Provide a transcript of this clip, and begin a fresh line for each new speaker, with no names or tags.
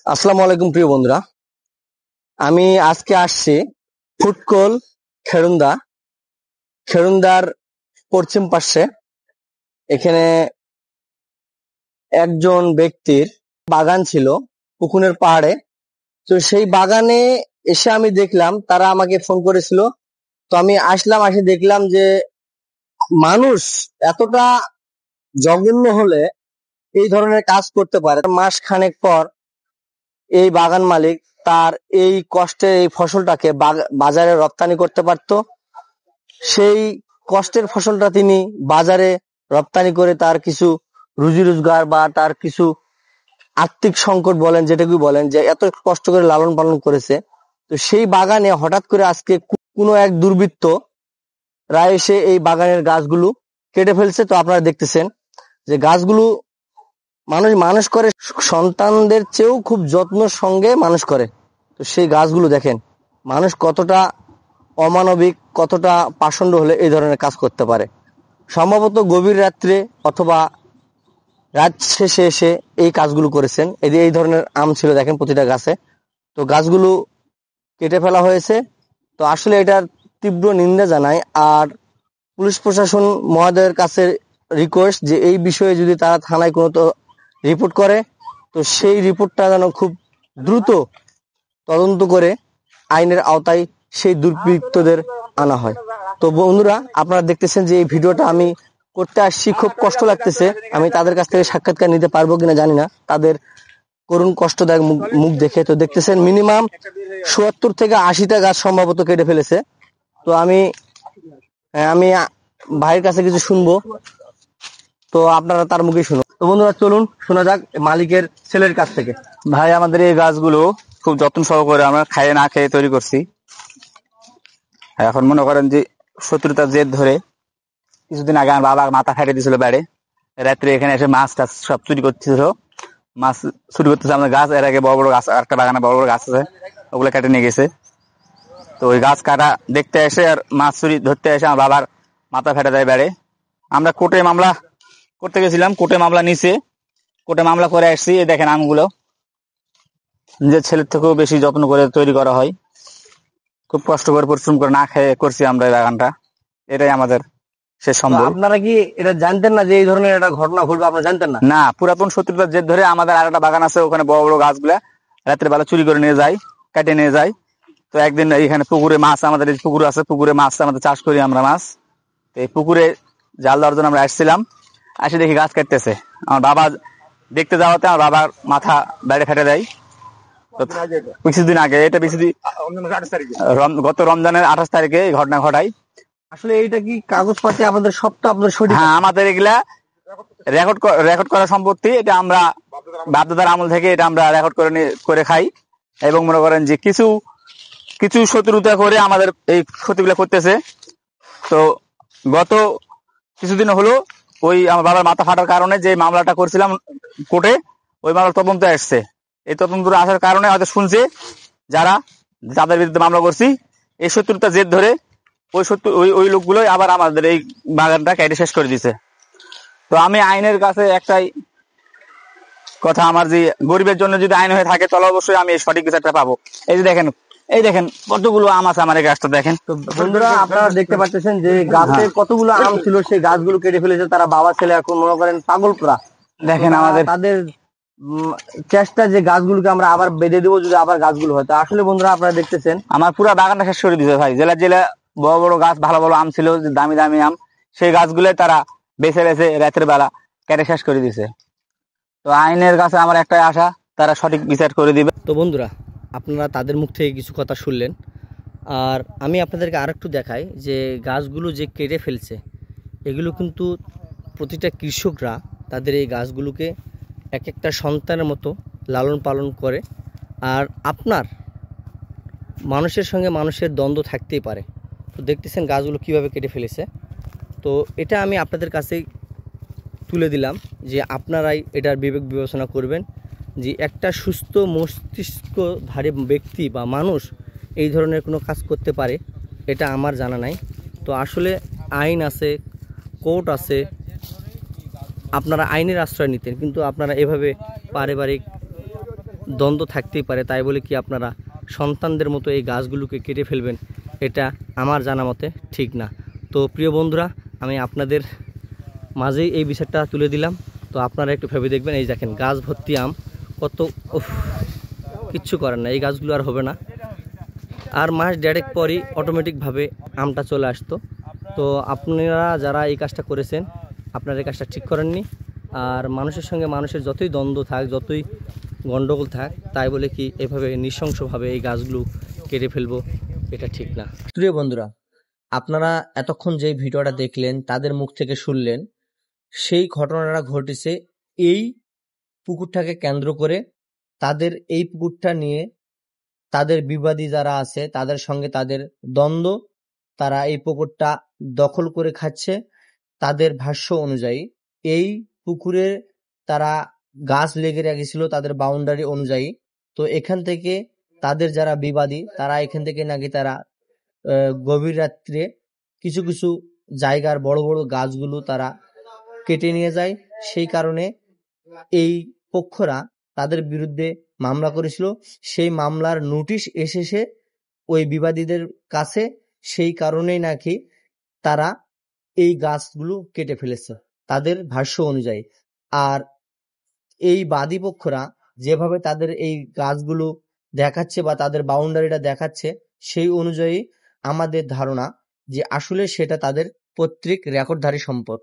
আসসালামু আলাইকুম প্রিয় বন্ধুরা, আমি আজকে আসছি ফুটকল খেরুন্দার পশ্চিম পাশে। এখানে একজন ব্যক্তির বাগান ছিল পুকুরের পাহাড়ে। তো সেই বাগানে এসে আমি দেখলাম, তারা আমাকে ফোন করেছিল। তো আমি আসলাম, এসে দেখলাম যে মানুষ এতটা জঘন্য হলে এই ধরনের কাজ করতে পারে। মাস খানেক পর এই বাগান মালিক তার এই কষ্টের এই ফসলটাকে বাজারে রপ্তানি করতে পারতো। সেই কষ্টের ফসলটা তিনি বাজারে রপ্তানি করে তার কিছু রুজি রোজগার বা তার কিছু আর্থিক সংকট বলেন, যেটাকে বলেন, যে এত কষ্ট করে লালন পালন করেছে। তো সেই বাগানে হঠাৎ করে আজকে কোনো এক দুর্বৃত্ত রায় এসে এই বাগানের গাছগুলো কেটে ফেলছে। তো আপনারা দেখতেছেন যে গাছগুলো মানুষ করে সন্তানদের চেয়েও খুব যত্নের সঙ্গে মানুষ করে। তো সেই গাছগুলো দেখেন, মানুষ কতটা অমানবিক, কতটা পাষণ্ড হলে এই ধরনের কাজ করতে পারে। সম্ভবত গভীর রাত্রে অথবা রাত শেষে এসে এই কাজগুলো করেছেন। এই ধরনের আম ছিল দেখেন প্রতিটা গাছে। তো গাছগুলো কেটে ফেলা হয়েছে। তো আসলে এটার তীব্র নিন্দা জানাই। আর পুলিশ প্রশাসন মহোদয়ের কাছে রিকোয়েস্ট যে এই বিষয়ে যদি তারা থানায় কোনো তো রিপোর্ট করে, তো সেই রিপোর্টটা যেন খুব দ্রুত তদন্ত করে আইনের আওতায় সেই দুর্বৃত্তদের আনা হয়। তো বন্ধুরা, আপনারা দেখতেছেন যে এই ভিডিওটা আমি করতে আসছি, খুব কষ্ট লাগতেছে। আমি তাদের কাছ থেকে সাক্ষাৎকার নিতে পারবো কিনা জানি না, তাদের করুণ কষ্টদায়ক মুখ দেখে। তো দেখতেছেন মিনিমাম ৭০ থেকে ৮০টা গাছ সম্ভবত কেটে ফেলেছে। তো আমি আমি ভাইয়ের কাছে কিছু শুনবো, তো আপনারা তার মুখে শুনুন। তো বন্ধুরা চলুন শোনা যাক মালিকের ছেলের কাছ থেকে।
ভাই, আমাদের এই গাছগুলো খুব যত্ন সহকারে আমরা খাইয়ে না খেয়ে তৈরি করছি। এখন মনে করেন যে শত্রুতার জেদ ধরে কিছুদিন আগে আমার বাবা মাথা ফেটে দিয়েছিল বাইরে। রাত্রে এখানে এসে মাছ টাছ সব চুরি করতেছিল। মাছ চুরি করতেছে আমাদের গাছ। এর আগে বড় বড় গাছ, একটা বাগানে বড় বড় গাছ আছে, ওগুলো কেটে নিয়ে গেছে। তো ওই গাছ কাটা দেখতে এসে আর মাছ চুরি ধরতে এসে আমার বাবার মাথা ফেটে দেয় বাইরে। আমরা কোর্টে মামলা করতে গেছিলাম, কোর্টে মামলা নিছে, কোর্টে মামলা করে আসছি। এই দেখেন আমগুলো নিজের ছেলের থেকেও বেশি যত্ন করে তৈরি করা হয়। খুব কষ্ট করে পরিশ্রম করে না খেয়ে করছি আমরা এই বাগানটা। এটাই আমাদের শেষ সম্বল।
আপনারা কি এটা জানতেন না যে এই ধরনের একটা ঘটনা ঘটবে? আপনারা জানতেন না?
না, পুরাতন শত্রুতার জেদ ধরে আমাদের আর একটা বাগান আছে, ওখানে বড় বড় গাছগুলা রাত্রে বেলা চুরি করে নিয়ে যায়, কেটে নিয়ে যায়। তো একদিন এখানে পুকুরে মাছ, আমাদের এই পুকুর আছে, পুকুরে মাছ আমাদের চাষ করি আমরা মাছ। তো এই পুকুরে জাল দেওয়ার জন্য আমরা আসছিলাম, আসে দেখি গাছ কাটতেছে। আমার বাবা দেখতে যাওয়াতে আমার বাবার মাথা বাইরে ফেটে দেয়। কিছুদিন আগে, এটা গত রমজানের 28 তারিখে এই ঘটনা ঘটাই।
আসলে এইটা কি কাগজপাতি আপনাদের সবটা আপনার সঠিক?
হ্যাঁ, আমাদের এগুলা রেকর্ড করা সম্পত্তি। এটা আমরা বাপদাদার আমল থেকে এটা আমরা রেকর্ড করে খাই। এবং মনে করেন যে কিছু কিছু শত্রুতা করে আমাদের এই ক্ষতিগুলো করতেছে। তো গত কিছুদিন হলো ওই আমার বাবার মাথা ফাটার কারণে যে মামলাটা করছিলাম কোর্টে, ওই মামলার তদন্ত আসছে। এই তদন্ত আসার কারণে হয়তো শুনছে যাদের বিরুদ্ধে মামলা করছি, এই শত্রুতা জেদ ধরে ওই লোকগুলোই আবার আমাদের এই বাগানটা কেটে শেষ করে দিছে। তো আমি আইনের কাছে একটাই কথা, আমার যে গরিবের জন্য যদি আইন হয়ে থাকে তাহলে অবশ্যই আমি সঠিক বিচারটা পাবো। এই দেখেন কতগুলো আম আছে আমার এই গাছটা দেখেন।
তো বন্ধুরা, আপনারা দেখতে পাচ্ছেন যে গাছে কতগুলো আম ছিল, সেই গাছগুলো কেটে ফেলেছে তারা। বাবা ছেলে এখন মনে করেন পাগল করা।
দেখেন আমাদের
তাদের চেষ্টা যে গাছগুলোকে আমরা আবার বেঁধে দেবো যদি আবার গাছগুলো হয়। তো আসলে বন্ধুরা, আপনারা দেখতেছেন
আমার পুরো বাগানটা শেষ করে দিয়েছে ভাই। জেলা বড় বড় গাছ, ভালো ভালো আম ছিল, দামি দামি আম, সেই গাছগুলো তারা বেছে রাতের বেলা কেটে শেষ করে দিয়েছে। তো আইনের কাছে আমার একটাই আশা, তারা সঠিক বিচার করে দিবে।
তো বন্ধুরা, আপনারা তাদের মুখ থেকে কিছু কথা শুনলেন। আর আমি আপনাদেরকে আরেকটু দেখাই যে গাছগুলো যে কেটে ফেলছে, এগুলো কিন্তু প্রতিটা কৃষকরা তাদের এই গাছগুলোকে এক একটা সন্তানের মতো লালন পালন করে। আর আপনার মানুষের সঙ্গে মানুষের দ্বন্দ্ব থাকতেই পারে। তো দেখতেছেন গাছগুলো কিভাবে কেটে ফেলেছে। তো এটা আমি আপনাদের কাছেই তুলে দিলাম যে আপনারাই এটার বিবেক বিবেচনা করবেন যে একটা সুস্থ মস্তিষ্কধারী ব্যক্তি বা মানুষ এই ধরনের কোনো কাজ করতে পারে, এটা আমার জানা নাই। তো আসলে আইন আছে, কোর্ট আছে, আপনারা আইনের আশ্রয় নিতেন, কিন্তু আপনারা এভাবে পারিবারিক দ্বন্দ্ব থাকতেই পারে, তাই বলে কি আপনারা সন্তানদের মতো এই গাছগুলোকে কেটে ফেলবেন? এটা আমার জানা মতে ঠিক না। তো প্রিয় বন্ধুরা, আমি আপনাদের মাঝেই এই বিষয়টা তুলে দিলাম। তো আপনারা একটু ভেবে দেখবেন। এই দেখেন গাছ ভর্তি আম, কত উফ, কিচ্ছু করার না, এই গাছগুলো আর হবে না। আর মাস দেড়েক পরই অটোমেটিকভাবে আমটা চলে আসতো। তো আপনারা যারা এই কাজটা করেছেন, আপনারা এই কাজটা ঠিক করেননি। আর মানুষের সঙ্গে মানুষের যতই দ্বন্দ্ব থাক, যতই গণ্ডগোল থাক, তাই বলে কি এভাবে নৃশংসভাবে এই গাছগুলো কেটে ফেলবো? এটা ঠিক না। প্রিয় বন্ধুরা, আপনারা এতক্ষণ যে ভিডিওটা দেখলেন, তাদের মুখ থেকে শুনলেন, সেই ঘটনাটা ঘটেছে এই পুকুরটাকে কেন্দ্র করে। তাদের এই পুকুরটা নিয়ে তাদের বিবাদী যারা আছে তাদের সঙ্গে তাদের দ্বন্দ্ব, তারা এই পুকুরটা দখল করে খাচ্ছে। তাদের ভাষ্য অনুযায়ী এই পুকুরে তারা গাছ লেগে রেখেছিল তাদের বাউন্ডারি অনুযায়ী। তো এখান থেকে তাদের যারা বিবাদী, তারা এখান থেকে নাকি তারা গভীর রাত্রে কিছু কিছু জায়গার বড় বড় গাছগুলো তারা কেটে নিয়ে যায়। সেই কারণে এই পক্ষরা তাদের বিরুদ্ধে মামলা করেছিল। সেই মামলার নোটিশ এসেছে ওই বিবাদীদের কাছে। সেই কারণেই নাকি তারা এই গাছগুলো কেটে ফেলেছে তাদের ভাষ্য অনুযায়ী। আর এই বাদী পক্ষরা যেভাবে তাদের এই গাছগুলো দেখাচ্ছে বা তাদের বাউন্ডারিটা দেখাচ্ছে, সেই অনুযায়ী আমাদের ধারণা যে আসলে সেটা তাদের পৈতৃক রেকর্ডধারী সম্পদ।